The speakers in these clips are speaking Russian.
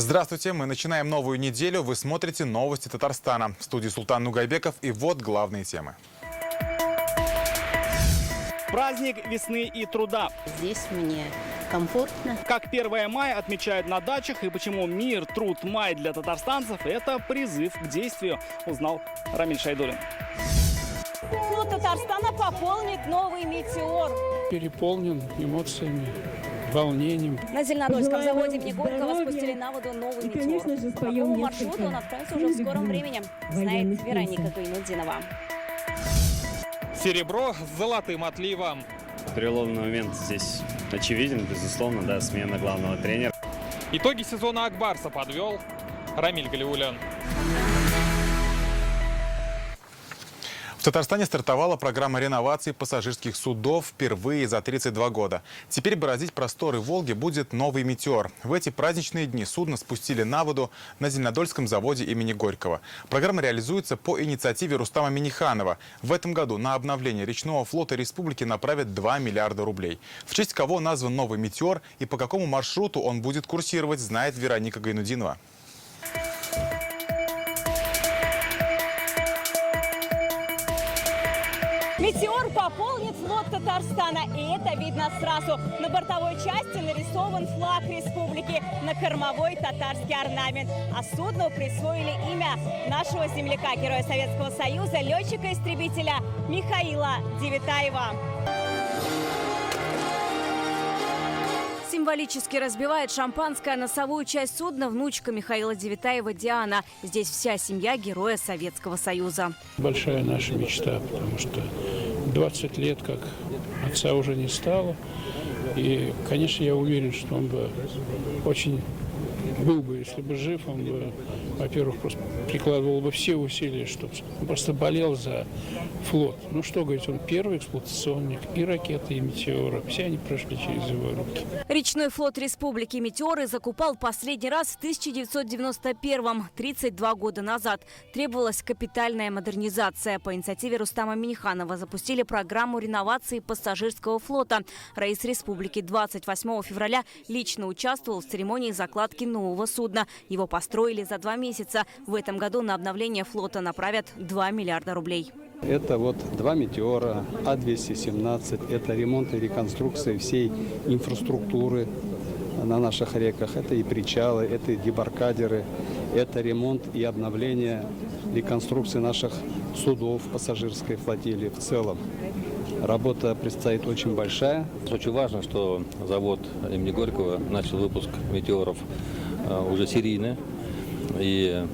Здравствуйте, мы начинаем новую неделю. Вы смотрите новости Татарстана. В студии Султан Нугайбеков, и вот главные темы. Праздник весны и труда. Здесь мне комфортно. Как 1 мая отмечают на дачах и почему мир, труд, май для татарстанцев – это призыв к действию, узнал Рамиль Шайдуллин. Флот Татарстана пополнит новый «Метеор». Переполнен эмоциями, волнением. На Зеленодольском заводе имени Горького спустили на воду новый «Метеор». По какому маршруту он отправится уже в скором времени, знает Вероника Гайнудинова. Серебро с золотым отливом. Переломный момент здесь очевиден, безусловно, да, смена главного тренера. Итоги сезона Акбарса подвел Рамиль Галиуллин. В Татарстане стартовала программа реновации пассажирских судов впервые за 32 года. Теперь бороздить просторы Волги будет новый «Метеор». В эти праздничные дни судно спустили на воду на Зеленодольском заводе имени Горького. Программа реализуется по инициативе Рустама Минниханова. В этом году на обновление речного флота республики направят 2 миллиарда рублей. В честь кого назван новый «Метеор» и по какому маршруту он будет курсировать, знает Вероника Гайнудинова. «Метеор» пополнит флот Татарстана, и это видно сразу. На бортовой части нарисован флаг республики, на кормовой татарский орнамент. А судну присвоили имя нашего земляка, героя Советского Союза, летчика-истребителя Михаила Девятаева. Символически разбивает шампанское носовую часть судна внучка Михаила Девятаева Диана. Здесь вся семья героя Советского Союза. Большая наша мечта, потому что 20 лет как отца уже не стало. И, конечно, я уверен, что он бы очень был бы, если бы жив, он бы, во-первых, просто прикладывал бы все усилия, чтобы он просто болел за флот. Ну что говорить, он первый эксплуатационник и ракеты, и «Метеора». Все они прошли через его руки. Речной флот республики «Метеоры» закупал последний раз в 1991-м, 32 года назад. Требовалась капитальная модернизация. По инициативе Рустама Минниханова запустили программу реновации пассажирского флота. Раис республики 28 февраля лично участвовал в церемонии закладки нового судна. Его построили за 2 месяца. В этом году на обновление флота направят 2 миллиарда рублей. Это вот 2 «Метеора», А-217. Это ремонт и реконструкция всей инфраструктуры на наших реках. Это и причалы, это и дебаркадеры, это ремонт и обновление реконструкции наших судов пассажирской флотилии в целом. Работа предстоит очень большая. Очень важно, что завод имени Горького начал выпуск «Метеоров» уже серийно. И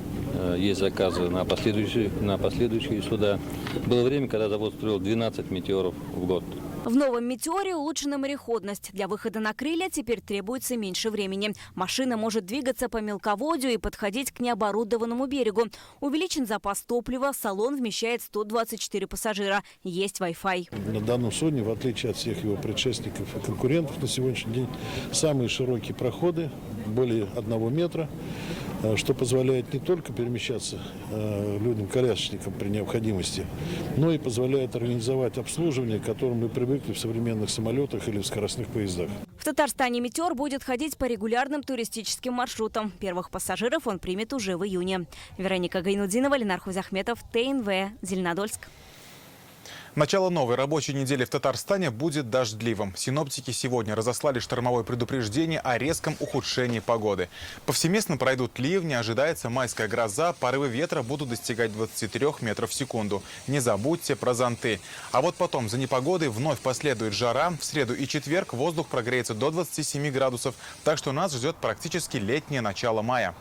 есть заказы на последующие суда. Было время, когда завод строил 12 «Метеоров» в год. В новом «Метеоре» улучшена мореходность. Для выхода на крылья теперь требуется меньше времени. Машина может двигаться по мелководью и подходить к необорудованному берегу. Увеличен запас топлива, салон вмещает 124 пассажира. Есть Wi-Fi. На данном судне, в отличие от всех его предшественников и конкурентов, на сегодняшний день самые широкие проходы, более 1 метра, что позволяет не только перемещаться людям-колясочникам при необходимости, но и позволяет организовать обслуживание, к которому мы привыкли в современных самолетах или в скоростных поездах. В Татарстане «Метеор» будет ходить по регулярным туристическим маршрутам. Первых пассажиров он примет уже в июне. Вероника Гайнудинова, Ленар Хузахметов, ТНВ, Зеленодольск. Начало новой рабочей недели в Татарстане будет дождливым. Синоптики сегодня разослали штормовое предупреждение о резком ухудшении погоды. Повсеместно пройдут ливни, ожидается майская гроза, порывы ветра будут достигать 23 метров в секунду. Не забудьте про зонты. А вот потом за непогодой вновь последует жара. В среду и четверг воздух прогреется до 27 градусов, так что нас ждет практически летнее начало мая.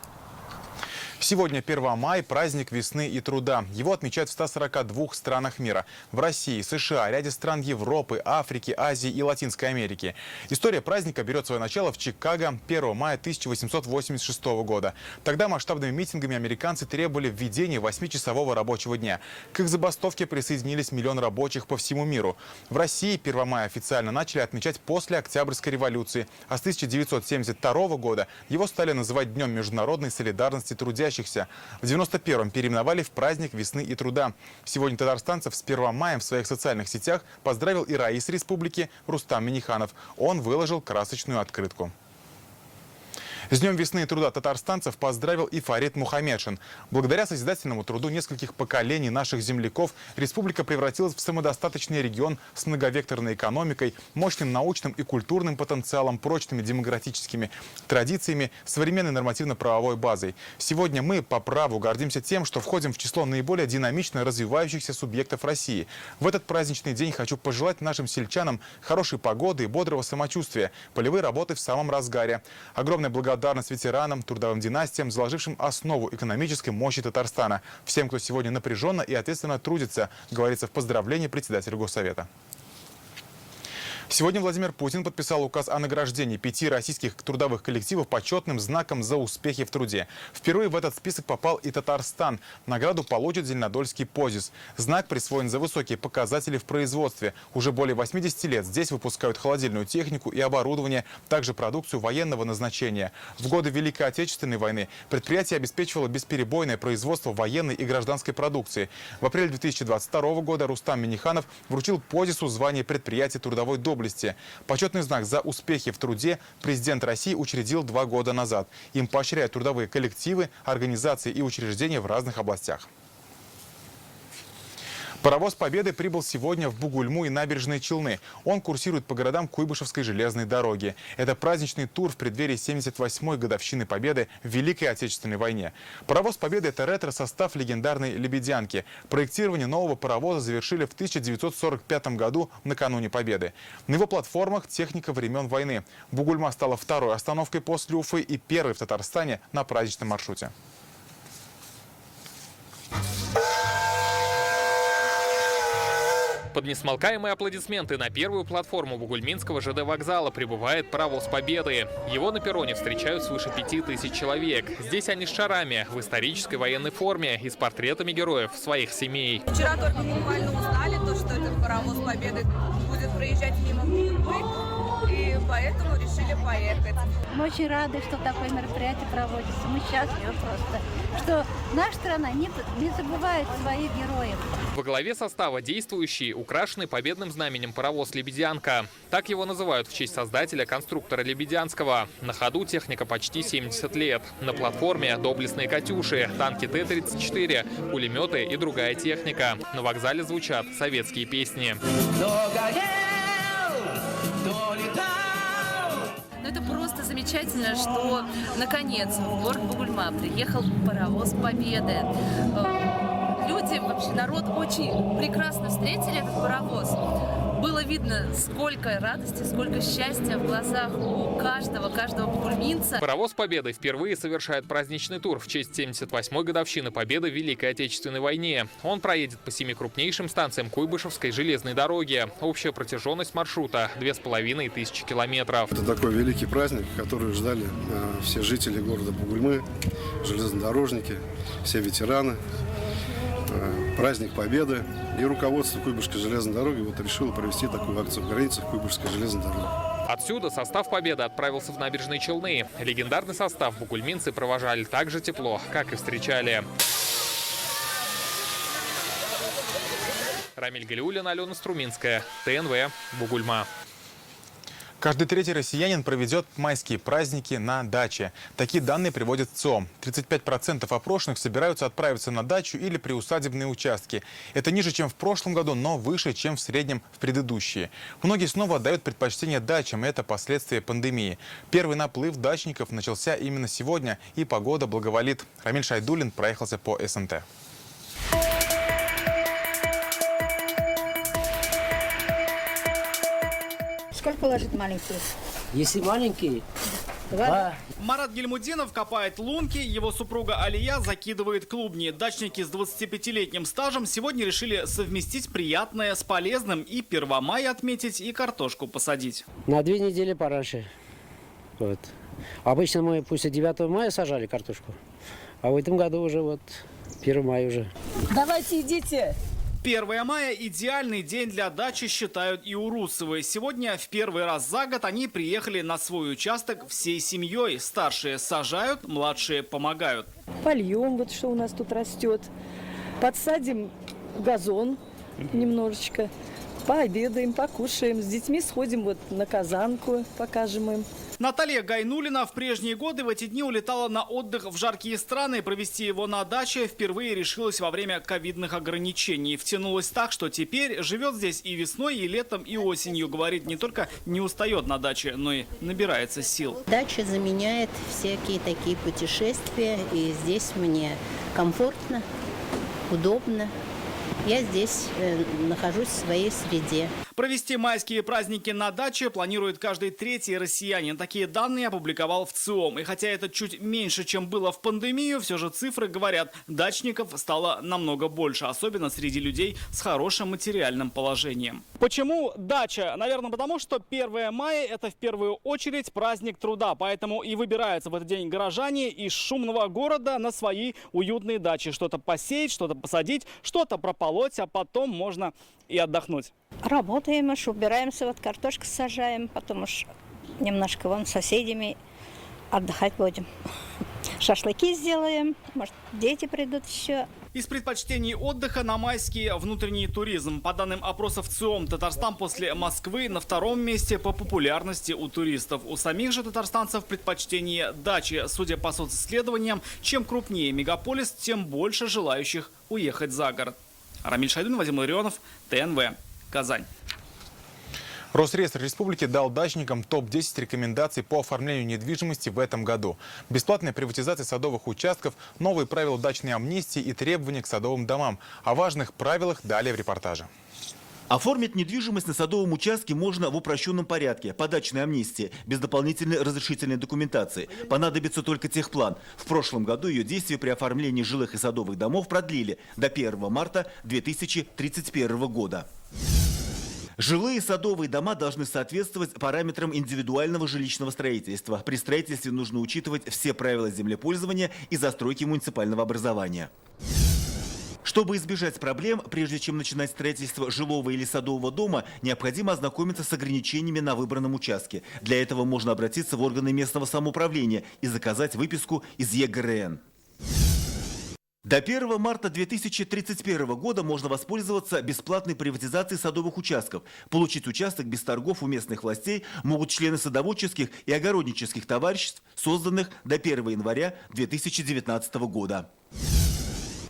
Сегодня 1 мая – праздник весны и труда. Его отмечают в 142 странах мира. В России, США, ряде стран Европы, Африки, Азии и Латинской Америки. История праздника берет свое начало в Чикаго 1 мая 1886 года. Тогда масштабными митингами американцы требовали введения 8-часового рабочего дня. К их забастовке присоединились миллион рабочих по всему миру. В России 1 мая официально начали отмечать после Октябрьской революции. А с 1972 года его стали называть Днем международной солидарности трудящихся. В 91-м переименовали в праздник весны и труда. Сегодня татарстанцев с 1 мая в своих социальных сетях поздравил и раис республики Рустам Минниханов. Он выложил красочную открытку. С Днем весны и труда татарстанцев поздравил и Фарид Мухаммедшин. Благодаря созидательному труду нескольких поколений наших земляков республика превратилась в самодостаточный регион с многовекторной экономикой, мощным научным и культурным потенциалом, прочными демократическими традициями, современной нормативно-правовой базой. Сегодня мы по праву гордимся тем, что входим в число наиболее динамично развивающихся субъектов России. В этот праздничный день хочу пожелать нашим сельчанам хорошей погоды и бодрого самочувствия, полевой работы в самом разгаре. Огромная благодарность ветеранам, трудовым династиям, заложившим основу экономической мощи Татарстана. Всем, кто сегодня напряженно и ответственно трудится, говорится в поздравлении председателя Госсовета. Сегодня Владимир Путин подписал указ о награждении 5 российских трудовых коллективов почетным знаком за успехи в труде. Впервые в этот список попал и Татарстан. Награду получит Зеленодольский ПОЗИС. Знак присвоен за высокие показатели в производстве. Уже более 80 лет здесь выпускают холодильную технику и оборудование, также продукцию военного назначения. В годы Великой Отечественной войны предприятие обеспечивало бесперебойное производство военной и гражданской продукции. В апреле 2022 года Рустам Минниханов вручил ПОЗИСу звание предприятия трудовой доблести. Почетный знак за успехи в труде президент России учредил 2 года назад. Им поощряют трудовые коллективы, организации и учреждения в разных областях. Паровоз Победы прибыл сегодня в Бугульму и Набережные Челны. Он курсирует по городам Куйбышевской железной дороги. Это праздничный тур в преддверии 78-й годовщины Победы в Великой Отечественной войне. Паровоз Победы – это ретро-состав легендарной «Лебедянки». Проектирование нового паровоза завершили в 1945 году накануне Победы. На его платформах техника времен войны. Бугульма стала второй остановкой после Уфы и первой в Татарстане на праздничном маршруте. Под несмолкаемые аплодисменты на первую платформу Бугульминского ЖД вокзала прибывает паровоз Победы. Его на перроне встречают свыше 5000 человек. Здесь они с шарами, в исторической военной форме и с портретами героев своих семей. Вчера только буквально узнали, что этот паровоз Победы будет проезжать мимо Бугульмы, и поэтому решили поехать. Мы очень рады, что такое мероприятие проводится. Мы счастливы просто, что наша страна не забывает своих героев. Во главе состава действующий, украшенный победным знаменем паровоз «Лебедянка». Так его называют в честь создателя, конструктора Лебедянского. На ходу техника почти 70 лет. На платформе доблестные «Катюши», танки Т-34, пулеметы и другая техника. На вокзале звучат советские песни. Это просто замечательно, что наконец в город Бугульма приехал паровоз Победы. Люди, вообще народ очень прекрасно встретили этот паровоз. Было видно, сколько радости, сколько счастья в глазах у каждого бугульминца. Паровоз Победы впервые совершает праздничный тур в честь 78-й годовщины Победы в Великой Отечественной войне. Он проедет по 7 крупнейшим станциям Куйбышевской железной дороги. Общая протяженность маршрута – 2500 километров. Это такой великий праздник, который ждали все жители города Бугульмы, железнодорожники, все ветераны. Праздник Победы. И руководство Куйбышевской железной дороги решило провести такую акцию в границах Куйбышевской железной дороги. Отсюда состав Победы отправился в Набережные Челны. Легендарный состав бугульминцы провожали так же тепло, как и встречали. Рамиль Галиуллин, Алена Струминская, ТНВ, Бугульма. Каждый третий россиянин проведет майские праздники на даче. Такие данные приводит ЦИОМ. 35% опрошенных собираются отправиться на дачу или приусадебные участки. Это ниже, чем в прошлом году, но выше, чем в среднем в предыдущие. Многие снова отдают предпочтение дачам, и это последствия пандемии. Первый наплыв дачников начался именно сегодня, и погода благоволит. Рамиль Шайдуллин проехался по СНТ. Сколько положить маленький? Если маленький, 2. Марат Гельмудинов копает лунки, его супруга Алия закидывает клубни. Дачники с 25-летним стажем сегодня решили совместить приятное с полезным и 1 мая отметить, и картошку посадить. На 2 недели пораньше. Вот. Обычно мы после 9 мая сажали картошку, а в этом году уже 1 мая уже. Давайте идите. 1 мая – идеальный день для дачи, считают и урусовы. Сегодня в первый раз за год они приехали на свой участок всей семьей. Старшие сажают, младшие помогают. Польем, что у нас тут растет. Подсадим газон немножечко. Пообедаем, покушаем. С детьми сходим на Казанку, покажем им. Наталья Гайнулина в прежние годы в эти дни улетала на отдых в жаркие страны. Провести его на даче впервые решилась во время ковидных ограничений. Втянулась так, что теперь живет здесь и весной, и летом, и осенью. Говорит, не только не устает на даче, но и набирается сил. Дача заменяет всякие такие путешествия, и здесь мне комфортно, удобно. Я здесь нахожусь в своей среде. Провести майские праздники на даче планирует каждый третий россиянин. Такие данные опубликовал ВЦИОМ. И хотя это чуть меньше, чем было в пандемию, все же цифры говорят, дачников стало намного больше. Особенно среди людей с хорошим материальным положением. Почему дача? Наверное, потому что 1 мая – это в первую очередь праздник труда. Поэтому и выбираются в этот день горожане из шумного города на свои уютные дачи. Что-то посеять, что-то посадить, что-то прополоть, а потом можно и отдохнуть. Работаем, уж убираемся, вот картошку сажаем, потом уж немножко вон с соседями отдыхать будем. Шашлыки сделаем, может, дети придут еще. Из предпочтений отдыха на майский внутренний туризм. По данным опросов ЦИОМ, Татарстан после Москвы на 2-м месте по популярности у туристов. У самих же татарстанцев предпочтение дачи. Судя по социсследованиям, чем крупнее мегаполис, тем больше желающих уехать за город. Рамиль Шайдун, Вадим Ларионов, ТНВ, Казань. Росреестр Республики дал дачникам топ-10 рекомендаций по оформлению недвижимости в этом году. Бесплатная приватизация садовых участков, новые правила дачной амнистии и требования к садовым домам. О важных правилах далее в репортаже. Оформить недвижимость на садовом участке можно в упрощенном порядке, по дачной амнистии, без дополнительной разрешительной документации. Понадобится только техплан. В прошлом году ее действие при оформлении жилых и садовых домов продлили до 1 марта 2031 года. Жилые и садовые дома должны соответствовать параметрам индивидуального жилищного строительства. При строительстве нужно учитывать все правила землепользования и застройки муниципального образования. Чтобы избежать проблем, прежде чем начинать строительство жилого или садового дома, необходимо ознакомиться с ограничениями на выбранном участке. Для этого можно обратиться в органы местного самоуправления и заказать выписку из ЕГРН. До 1 марта 2031 года можно воспользоваться бесплатной приватизацией садовых участков. Получить участок без торгов у местных властей могут члены садоводческих и огороднических товариществ, созданных до 1 января 2019 года.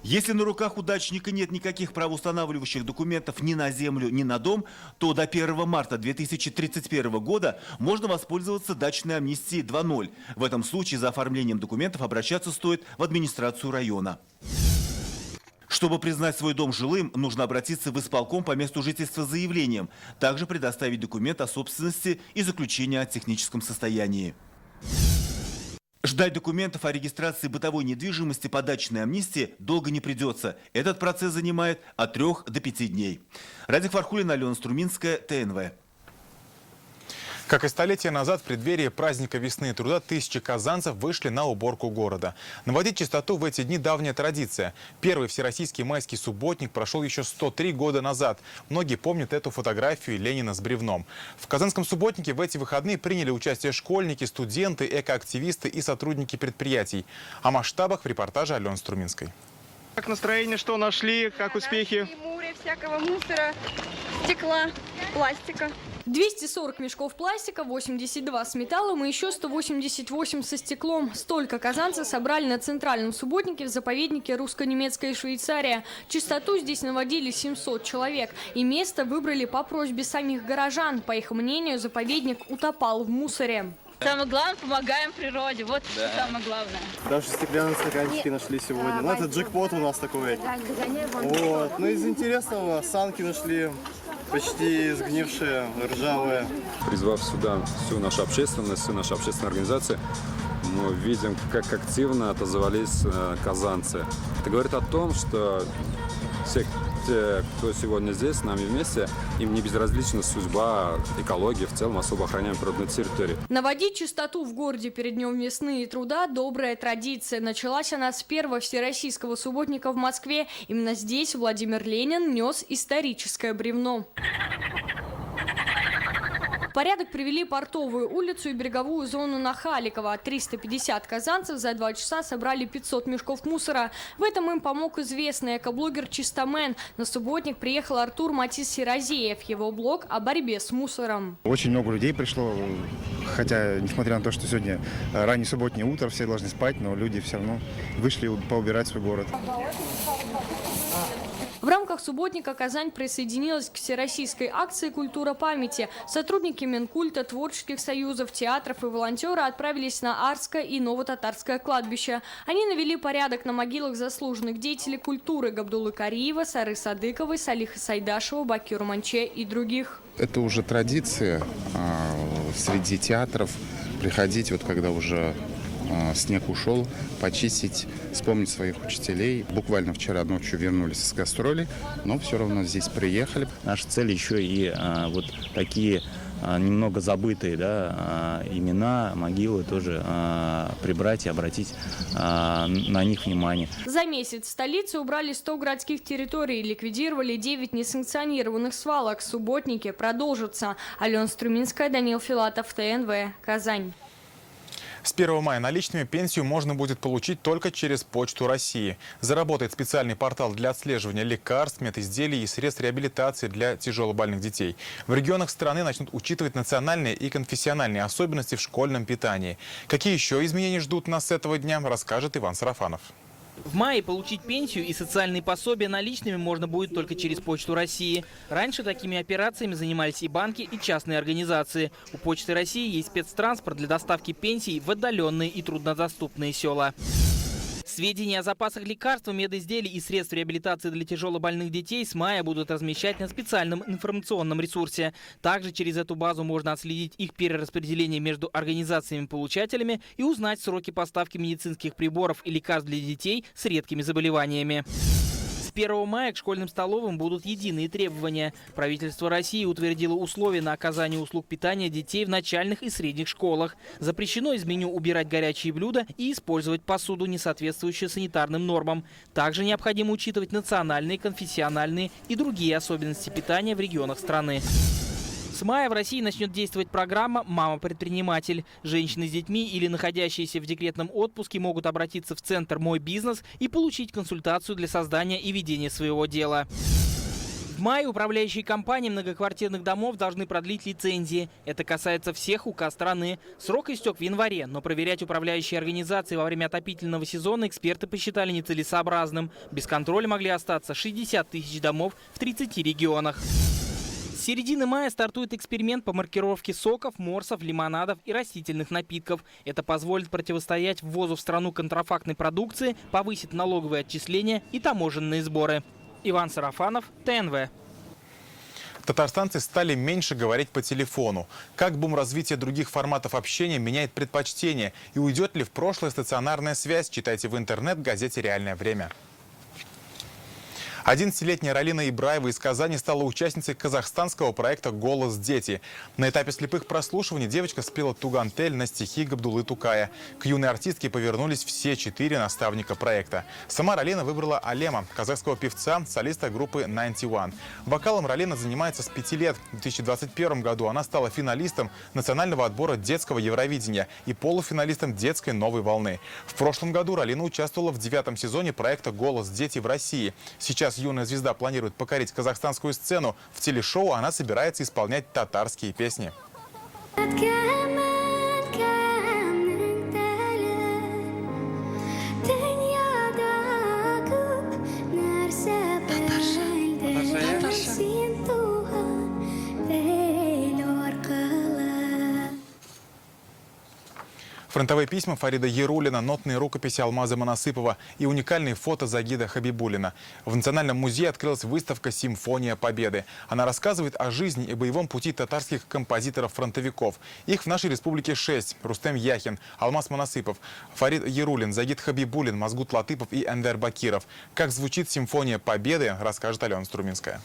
Если на руках у дачника нет никаких правоустанавливающих документов ни на землю, ни на дом, то до 1 марта 2031 года можно воспользоваться дачной амнистией 2.0. В этом случае за оформлением документов обращаться стоит в администрацию района. Чтобы признать свой дом жилым, нужно обратиться в исполком по месту жительства с заявлением, также предоставить документ о собственности и заключение о техническом состоянии. Ждать документов о регистрации бытовой недвижимости по дачной амнистии долго не придется. Этот процесс занимает от 3 до 5 дней. Радик Фархулин, Алена Струминская, ТНВ. Как и столетия назад, в преддверии праздника весны и труда тысячи казанцев вышли на уборку города. Наводить чистоту в эти дни давняя традиция. Первый всероссийский майский субботник прошел еще 103 года назад. Многие помнят эту фотографию Ленина с бревном. В казанском субботнике в эти выходные приняли участие школьники, студенты, экоактивисты и сотрудники предприятий. О масштабах в репортаже Алены Струминской. Как настроение, что нашли, как успехи? Море всякого мусора, стекла, пластика. 240 мешков пластика, 82 с металлом и еще 188 со стеклом. Столько казанцы собрали на центральном субботнике в заповеднике русско-немецкая Швейцария. Чистоту здесь наводили 700 человек. И место выбрали по просьбе самих горожан. По их мнению, заповедник утопал в мусоре. Самое главное, помогаем природе. Вот да. Самое главное. Даже стеклянные стаканчики нашли сегодня. Ну, это джекпот у нас такой. Вот. Ну, из интересного санки нашли. Почти сгнившие, ржавые. Призвав сюда всю нашу общественность, всю нашу общественную организацию, мы видим, как активно отозвались казанцы. Это говорит о том, что все те, кто сегодня здесь, с нами вместе, им не безразлична судьба экологии, в целом особо охраняемой природной территории. Наводить чистоту в городе перед Днем весны и труда – добрая традиция. Началась она с первого всероссийского субботника в Москве. Именно здесь Владимир Ленин нес историческое бревно. порядок привели Портовую улицу и береговую зону Нахаликова. 350 казанцев за 2 часа собрали 500 мешков мусора. В этом им помог известный экоблогер Чистомен. На субботник приехал Артур Матис-Сиразеев. Его блог о борьбе с мусором. Очень много людей пришло, хотя, несмотря на то, что сегодня раннее субботнее утро, все должны спать, но люди все равно вышли поубирать свой город. В рамках субботника Казань присоединилась к всероссийской акции «Культура памяти». Сотрудники Минкульта, творческих союзов, театров и волонтеры отправились на Арское и Новотатарское кладбище. Они навели порядок на могилах заслуженных деятелей культуры Габдуллы Кариева, Сары Садыковой, Салиха Сайдашева, Бакиру Манче и других. Это уже традиция среди театров приходить, вот когда уже снег ушел, почистить, вспомнить своих учителей. Буквально вчера ночью вернулись с гастролей, но все равно здесь приехали. Наша цель еще и вот такие немного забытые, да, имена, могилы тоже прибрать и обратить на них внимание. За месяц в столице убрали 100 городских территорий, ликвидировали 9 несанкционированных свалок. Субботники продолжатся. Алена Струминская, Данил Филатов, ТНВ, Казань. С 1 мая наличными пенсию можно будет получить только через Почту России. Заработает специальный портал для отслеживания лекарств, медизделий и средств реабилитации для тяжелобольных детей. В регионах страны начнут учитывать национальные и конфессиональные особенности в школьном питании. Какие еще изменения ждут нас с этого дня, расскажет Иван Сарафанов. В мае получить пенсию и социальные пособия наличными можно будет только через Почту России. Раньше такими операциями занимались и банки, и частные организации. У Почты России есть спецтранспорт для доставки пенсий в отдаленные и труднодоступные села. Сведения о запасах лекарств, медизделий и средств реабилитации для тяжелобольных детей с мая будут размещать на специальном информационном ресурсе. Также через эту базу можно отследить их перераспределение между организациями-получателями и узнать сроки поставки медицинских приборов и лекарств для детей с редкими заболеваниями. С 1 мая к школьным столовым будут единые требования. Правительство России утвердило условия на оказание услуг питания детей в начальных и средних школах. Запрещено из меню убирать горячие блюда и использовать посуду, не соответствующую санитарным нормам. Также необходимо учитывать национальные, конфессиональные и другие особенности питания в регионах страны. С мая в России начнет действовать программа «Мама-предприниматель». Женщины с детьми или находящиеся в декретном отпуске могут обратиться в центр «Мой бизнес» и получить консультацию для создания и ведения своего дела. В мае управляющие компании многоквартирных домов должны продлить лицензии. Это касается всех УК страны. Срок истек в январе, но проверять управляющие организации во время отопительного сезона эксперты посчитали нецелесообразным. Без контроля могли остаться 60 тысяч домов в 30 регионах. С середины мая стартует эксперимент по маркировке соков, морсов, лимонадов и растительных напитков. Это позволит противостоять ввозу в страну контрафактной продукции, повысит налоговые отчисления и таможенные сборы. Иван Сарафанов, ТНВ. Татарстанцы стали меньше говорить по телефону. Как бум развития других форматов общения меняет предпочтение? И уйдет ли в прошлое стационарная связь? Читайте в интернет-газете «Реальное время». 11-летняя Ралина Ибраева из Казани стала участницей казахстанского проекта «Голос дети». На этапе слепых прослушиваний девочка спела «Тугантель» на стихи Габдуллы Тукая. К юной артистке повернулись все 4 наставника проекта. Сама Ралина выбрала Алема, казахского певца, солиста группы 91. Вокалом Ралина занимается с 5 лет. В 2021 году она стала финалистом национального отбора детского Евровидения и полуфиналистом детской «Новой волны». В прошлом году Ралина участвовала в 9-м сезоне проекта «Голос дети» в России. Сейчас юная звезда планирует покорить казахстанскую сцену. В телешоу она собирается исполнять татарские песни. Фронтовые письма Фарида Яруллина, нотные рукописи Алмаза Манасыпова и уникальные фото Загида Хабибуллина. В Национальном музее открылась выставка «Симфония Победы». Она рассказывает о жизни и боевом пути татарских композиторов-фронтовиков. Их в нашей республике 6. Рустем Яхин, Алмаз Манасыпов, Фарид Яруллин, Загид Хабибуллин, Мазгут Латыпов и Эндер Бакиров. Как звучит «Симфония Победы», расскажет Алена Струминская.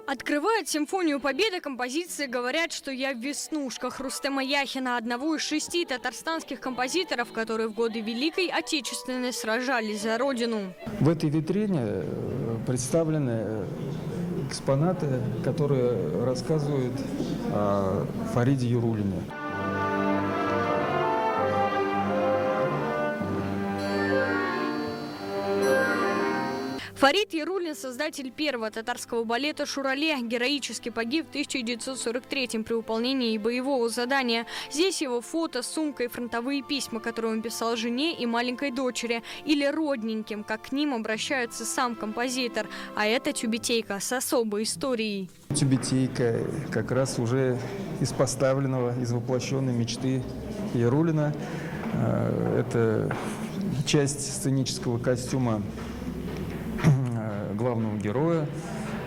Открывает «Симфонию Победы» композиции «Говорят, что я в веснушках» Рустема Яхина, одного из 6 татарстанских композиторов, которые в годы Великой Отечественной сражались за родину. В этой витрине представлены экспонаты, которые рассказывают о Фариде Яруллине. Фарид Яруллин, создатель первого татарского балета «Шурале», героически погиб в 1943-м при выполнении боевого задания. Здесь его фото, сумка и фронтовые письма, которые он писал жене и маленькой дочери, или родненьким, как к ним обращается сам композитор. А это тюбетейка с особой историей. Тюбетейка как раз уже из поставленного, из воплощенной мечты Яруллина. Это часть сценического костюма главного героя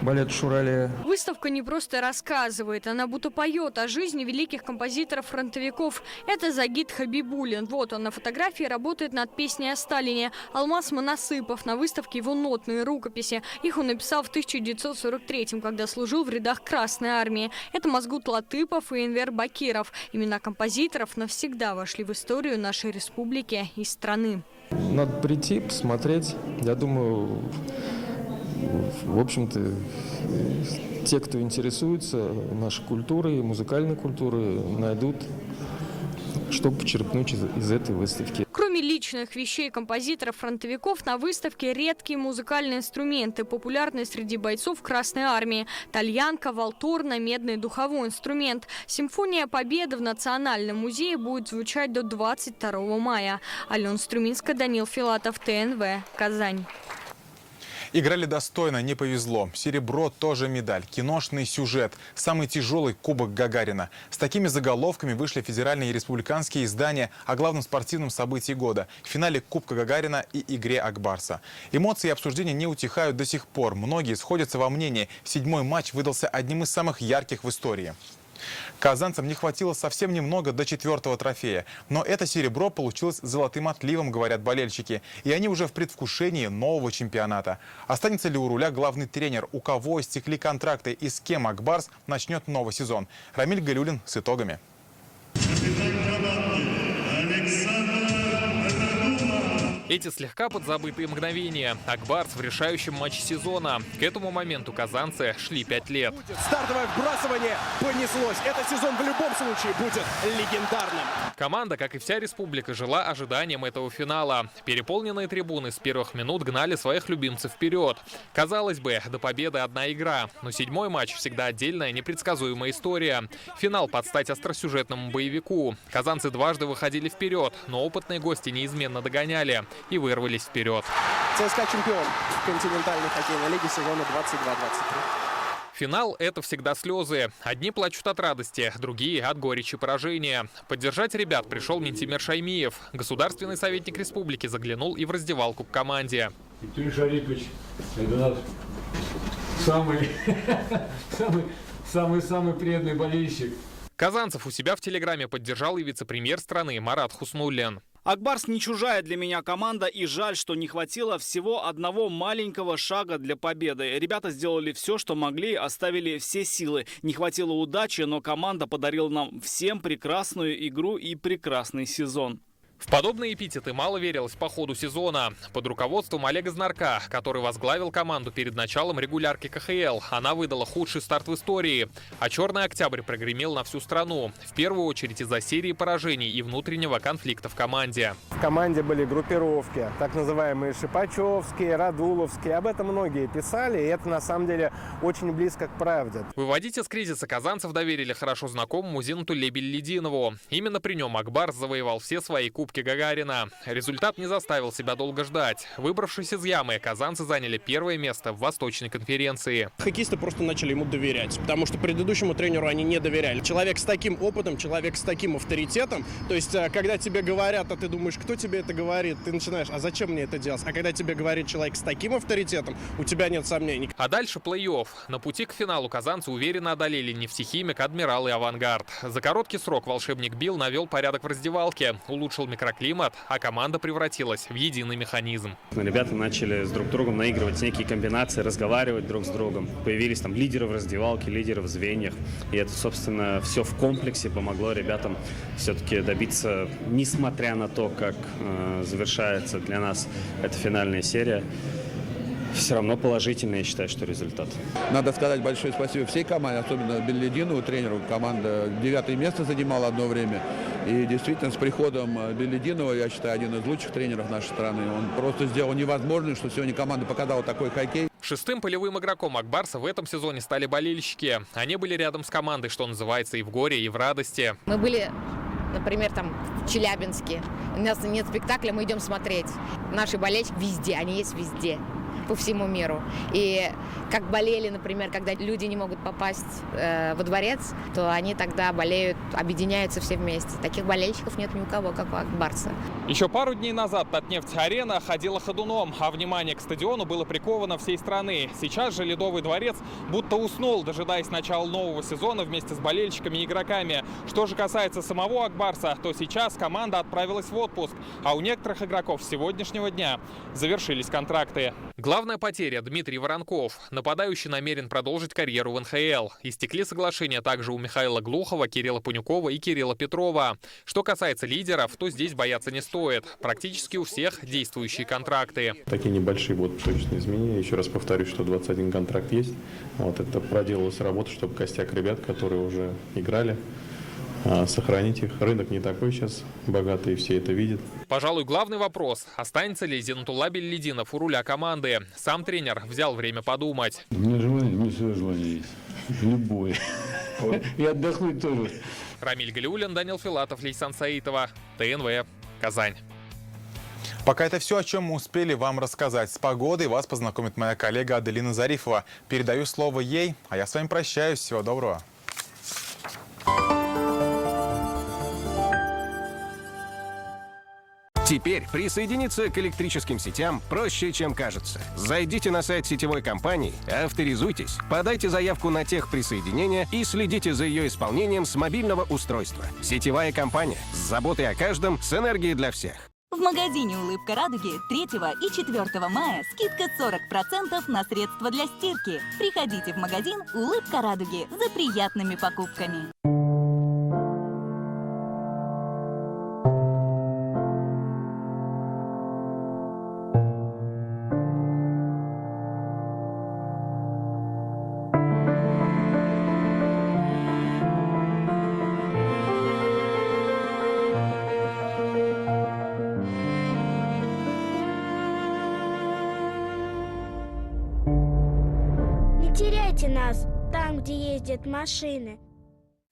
балета «Шурале». Выставка не просто рассказывает, она будто поет о жизни великих композиторов-фронтовиков. Это Загит Хабибуллин. Вот он на фотографии работает над песней о Сталине. Алмаз Моносыпов. На выставке его нотные рукописи. Их он написал в 1943-м, когда служил в рядах Красной армии. Это Мазгут Латыпов и Энвер Бакиров. Имена композиторов навсегда вошли в историю нашей республики и страны. Надо прийти, посмотреть. Я думаю, в общем-то, те, кто интересуется нашей культурой, музыкальной культурой, найдут, что почерпнуть из этой выставки. Кроме личных вещей композиторов-фронтовиков, на выставке редкие музыкальные инструменты, популярные среди бойцов Красной армии. Тальянка, валторна, медный духовой инструмент. Симфония Победы в Национальном музее будет звучать до 22 мая. Алена Струминская, Данил Филатов, ТНВ, Казань. Играли достойно, не повезло. Серебро тоже медаль. Киношный сюжет. Самый тяжелый кубок Гагарина. С такими заголовками вышли федеральные и республиканские издания о главном спортивном событии года – финале Кубка Гагарина и игре Акбарса. Эмоции и обсуждения не утихают до сих пор. Многие сходятся во мнении. 7-й матч выдался одним из самых ярких в истории. Казанцам не хватило совсем немного до 4-го трофея. Но это серебро получилось золотым отливом, говорят болельщики. И они уже в предвкушении нового чемпионата. Останется ли у руля главный тренер? У кого истекли контракты и с кем Акбарс начнет новый сезон? Рамиль Галюлин с итогами. Эти слегка подзабытые мгновения. Акбарс в решающем матче сезона. К этому моменту казанцы шли 5 лет. Стартовое вбрасывание понеслось. Этот сезон в любом случае будет легендарным. Команда, как и вся республика, жила ожиданием этого финала. Переполненные трибуны с первых минут гнали своих любимцев вперед. Казалось бы, до победы одна игра. Но 7-й матч всегда отдельная, непредсказуемая история. Финал под стать остросюжетному боевику. Казанцы дважды выходили вперед, но опытные гости неизменно догоняли и вырвались вперед. ЦСКА чемпион континентальной хоккейной лиги сезона 22-23. Финал – это всегда слезы. Одни плачут от радости, другие – от горечи поражения. Поддержать ребят пришел Минтимир Шаймиев. Государственный советник республики заглянул и в раздевалку к команде. Виктор Шарипович, это наш самый преданный болельщик. Казанцев у себя в Телеграме поддержал и вице-премьер страны Марат Хуснуллин. Акбарс не чужая для меня команда, и жаль, что не хватило всего одного маленького шага для победы. Ребята сделали все, что могли, оставили все силы. Не хватило удачи, но команда подарила нам всем прекрасную игру и прекрасный сезон. В подобные эпитеты мало верилось по ходу сезона. Под руководством Олега Знарка, который возглавил команду перед началом регулярки КХЛ, она выдала худший старт в истории. А «Черный октябрь» прогремел на всю страну. В первую очередь из-за серии поражений и внутреннего конфликта в команде. В команде были группировки, так называемые Шипачевские, Радуловские. Об этом многие писали, и это на самом деле очень близко к правде. Выводить из кризиса казанцев доверили хорошо знакомому Зинату Лебель-Лединову. Именно при нем Акбарс завоевал все свои кубки Гагарина. Результат не заставил себя долго ждать. Выбравшись из ямы, казанцы заняли первое место в Восточной конференции. Хоккеисты просто начали ему доверять, потому что предыдущему тренеру они не доверяли. Человек с таким опытом, человек с таким авторитетом. То есть, когда тебе говорят, а ты думаешь, кто тебе это говорит, ты начинаешь, а зачем мне это делать? А когда тебе говорит человек с таким авторитетом, у тебя нет сомнений. А дальше плей-офф. На пути к финалу казанцы уверенно одолели Нефтехимик, Адмирал и Авангард. За короткий срок волшебник Билл навел порядок в раздевалке, улучшил микроклимат, а команда превратилась в единый механизм. Ребята начали с друг другом наигрывать некие комбинации, разговаривать друг с другом. Появились там лидеры в раздевалке, лидеры в звеньях. И это, собственно, все в комплексе помогло ребятам все-таки добиться, несмотря на то, как завершается для нас эта финальная серия, все равно положительный, я считаю, что результат. Надо сказать большое спасибо всей команде, особенно Беллидинову, тренеру. Команда 9-е место занимала одно время. И действительно, с приходом Беллидинова, я считаю, один из лучших тренеров нашей страны. Он просто сделал невозможное, что сегодня команда показала такой хоккей. Шестым полевым игроком Акбарса в этом сезоне стали болельщики. Они были рядом с командой, что называется, и в горе, и в радости. Мы были, например, там в Челябинске. У нас нет спектакля, мы идем смотреть. Наши болельщики везде, они есть везде, по всему миру. И как болели, например, когда люди не могут попасть во дворец, то они тогда болеют, объединяются все вместе. Таких болельщиков нет ни у кого, как у Акбарса. Еще пару дней назад Татнефть-арена ходила ходуном, а внимание к стадиону было приковано всей страны. Сейчас же Ледовый дворец будто уснул, дожидаясь начала нового сезона вместе с болельщиками и игроками. Что же касается самого Акбарса, то сейчас команда отправилась в отпуск, а у некоторых игроков с сегодняшнего дня завершились контракты. Главная потеря – Дмитрий Воронков. Нападающий намерен продолжить карьеру в НХЛ. Истекли соглашения также у Михаила Глухова, Кирилла Пунюкова и Кирилла Петрова. Что касается лидеров, то здесь бояться не стоит. Практически у всех действующие контракты. Такие небольшие будут точные изменения. Еще раз повторюсь, что 21 контракт есть. Вот это проделалась работа, чтобы костяк ребят, которые уже играли, сохранить их. Рынок не такой сейчас богатый, все это видят. Пожалуй, главный вопрос – останется ли Зинатулла Беллидинов у руля команды? Сам тренер взял время подумать. У меня свое желание есть. Любое. И отдохнуть тоже. Рамиль Галиуллин, Данил Филатов, Лейсан Саитова, ТНВ, Казань. Пока это все, о чем мы успели вам рассказать. С погодой вас познакомит моя коллега Аделина Зарифова. Передаю слово ей, а я с вами прощаюсь. Всего доброго. Теперь присоединиться к электрическим сетям проще, чем кажется. Зайдите на сайт сетевой компании, авторизуйтесь, подайте заявку на техприсоединение и следите за ее исполнением с мобильного устройства. Сетевая компания. С заботой о каждом, с энергией для всех. В магазине «Улыбка радуги» 3 и 4 мая скидка 40% на средства для стирки. Приходите в магазин «Улыбка радуги» за приятными покупками. Нас там, где ездят машины.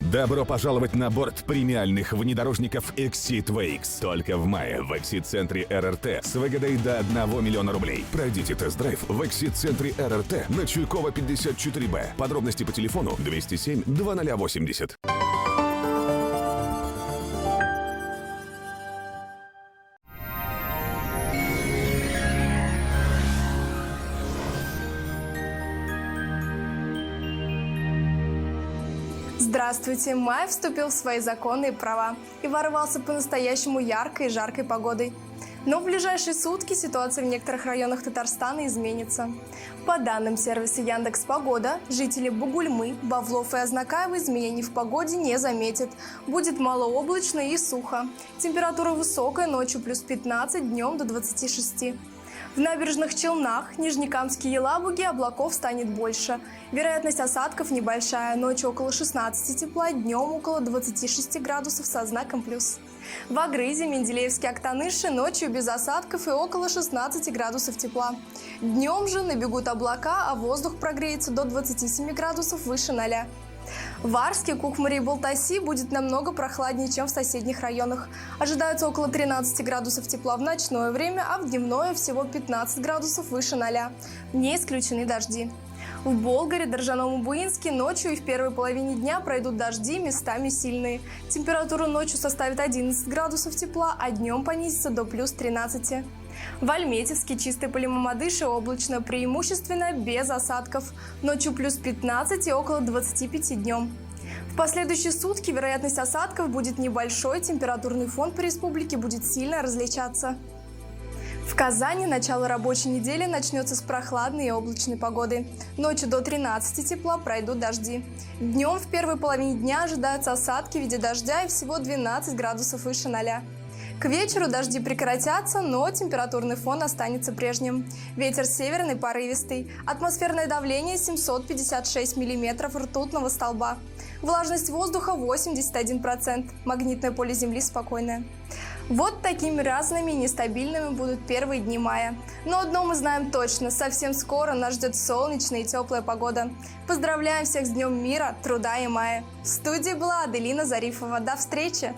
Добро пожаловать на борт премиальных внедорожников Exit Wakes. Только в мае в Exit-центре РРТ с выгодой до 1 миллиона рублей. Пройдите тест-драйв в Exit-центре РРТ на Чуйкова 54Б. Подробности по телефону 207 2080. Здравствуйте! Май вступил в свои законные права и ворвался по-настоящему яркой и жаркой погодой. Но в ближайшие сутки ситуация в некоторых районах Татарстана изменится. По данным сервиса Яндекс.Погода, жители Бугульмы, Бавлов и Азнакаева изменений в погоде не заметят. Будет малооблачно и сухо. Температура высокая, ночью плюс 15, днем до 26. В набережных Челнах, Нижнекамске и Елабуге облаков станет больше. Вероятность осадков небольшая, ночью около 16 тепла, днем около 26 градусов со знаком плюс. В Агрызе, Менделеевске, Актаныше ночью без осадков и около 16 градусов тепла. Днем же набегут облака, а воздух прогреется до 27 градусов выше 0. В Арске, Кукмаре и Балтаси будет намного прохладнее, чем в соседних районах. Ожидается около 13 градусов тепла в ночное время, а в дневное всего 15 градусов выше 0. Не исключены дожди. В Болгаре, Доржаном и Буинске ночью и в первой половине дня пройдут дожди, местами сильные. Температура ночью составит 11 градусов тепла, а днем понизится до плюс 13. В Альметьевске, Чистой Поле, Мамадыше облачно, преимущественно без осадков. Ночью плюс 15 и около 25 днем. В последующие сутки вероятность осадков будет небольшой, температурный фон по республике будет сильно различаться. В Казани начало рабочей недели начнется с прохладной и облачной погоды. Ночью до 13 тепла пройдут дожди. Днем в первой половине дня ожидаются осадки в виде дождя и всего 12 градусов выше 0. К вечеру дожди прекратятся, но температурный фон останется прежним. Ветер северный порывистый, атмосферное давление 756 миллиметров ртутного столба. Влажность воздуха 81%, магнитное поле Земли спокойное. Вот такими разными и нестабильными будут первые дни мая. Но одно мы знаем точно, совсем скоро нас ждет солнечная и теплая погода. Поздравляем всех с Днем мира, труда и мая. В студии была Аделина Зарифова. До встречи!